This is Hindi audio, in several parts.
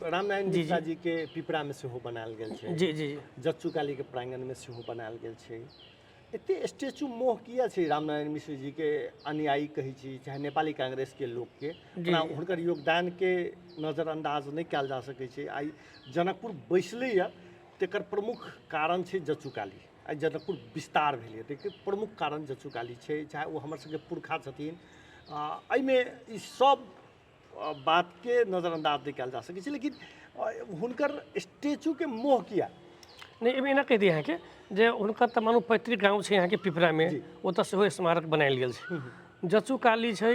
रामनारायण मिश्रा जी के पिपरा में सेहो बनायल गेल छै जी जी जच्चू काली के प्रांगण में सेहो बनायल गेल छै एते स्टेचू मोह किया छै रामनारायण मिश्र जी के अनुयायी कहै छी चाहे नेपाली कांग्रेस के लोग के अपना हुनकर योगदान के नजरअंदाज नहीं कयल जा सकै छै आई जनकपुर बैसले या तेकर प्रमुख कारण छै जच्चू काली आई जनकपुर विस्तार भेलै तेकर प्रमुख कारण जच्चू काली छै चाहे वो हमर सबके पुरखा छथिन एहिमे ई सब बात के नजरअंदाज नहीं कयल जा सकै छै लेकिन हुनकर स्टेचू के मोह किया नहीं एना कह दिए हैं कि जे हुनकर तऽ मानू पैतृक गाँव छै यहाँ के पिपरा में ओतऽ सेहो स्मारक बनायल गेल छै जच्चू काली छै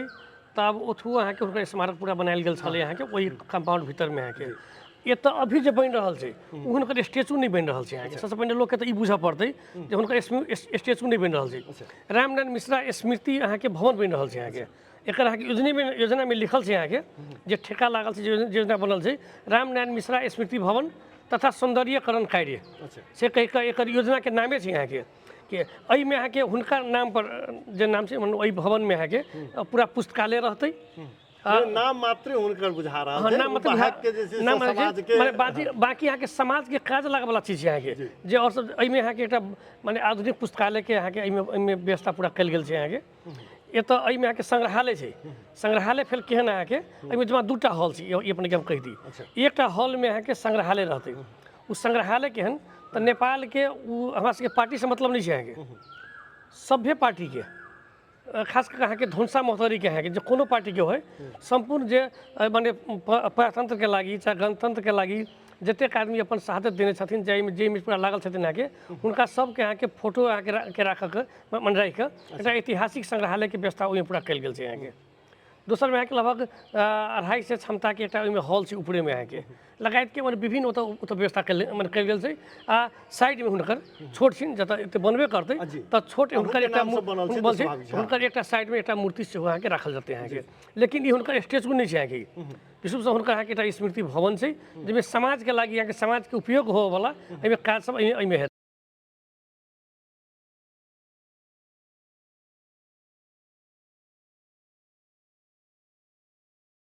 तब ओथू अहाँ के हुनकर स्मारक पूरा बनायल गेल छलै अहाँ के ओहि कंपाउंड भीतर में अहाँ के एतऽ अभी जे बनि रहल छै हुनकर स्टेचू नहीं बनि रहल छै अहाँ के सबसे पहिले लोक के तऽ ई बुझऽ पड़तै जे हुनकर स्टेचू नहीं बनि रहल छै रामनारायण मिश्रा स्मृति अहाँ के भवन बनि रहल छै अहाँ के एकर अहाँ के योजना में लिखल छै अहाँ के जे ठेका लागल छै योजना बनल छै रामनारायण मिश्रा स्मृति भवन तथा सौंदर्यकरण कार्य से कहि कऽ एकर योजना के नामे छै अहाँके कि एहिमे अहाँके हुनका नाम पर जे नाम छै ओहि भवन में अहाँके पूरा पुस्तकालय रहतै नाम मात्र हुनकर बुझा रहल नाम मतलब बाकी अहाँके समाज के काज लागै वाला चीज छै अहाँके जे और सब एहिमे अहाँके एकटा माने आधुनिक पुस्तकालय के अहाँके एहिमे व्यवस्था पूरा कयल गेल छै अहाँके एतऽ एहिमे अहाँके संग्रहालय छै संग्रहालय फेर केहन अहाँके एहिमे जमा दूटा हॉल छै ई अपने के हम कहि दी एकटा हॉल में अहाँके संग्रहालय रहतै उ संग्रहालय केहन तऽ नेपाल के उ हमरा सबके पार्टी से मतलब नहीं छै अहाँके सभ्य पार्टी के खास कर अहाँके धुनसा मोहतरी के अहाँके जे कोनो पार्टी के होय संपूर्ण जे माने प्रजातंत्र के लागि चाहे गणतंत्र के लागि जतेक आदमी अपन शहादत देने छथिन जाहिमे पूरा लागल छथिन अहाँके हुनका सबके अहाँके फोटो अहाँके राखके मन राखि कऽ एकटा ऐतिहासिक संग्रहालय के व्यवस्था ओहिमे पूरा कयल गेल छै अहाँके दोसर में अहाँके लगभग 250 क्षमता के एकटा ओहिमे हॉल छै ऊपरे में अहाँके लगायत के मने विभिन्न ओतऽ व्यवस्था कयल गेल छै आ साइड में हुनकर छोट छिन जतऽ एते बनबे करतै तऽ छोट हुनकर एकटा हुनकर एकटा साइड में एकटा मूर्ति सेहो अहाँके राखल जेतै अहाँके लेकिन ई हुनकर स्टेचू नहीं छै अहाँके विशुद्ध से हुनकर अहाँके एकटा स्मृति भवन छै जाहिमे समाज के लागि अहाँके समाज के उपयोग होबे वाला एहिमे काज सब एहिमे हेतै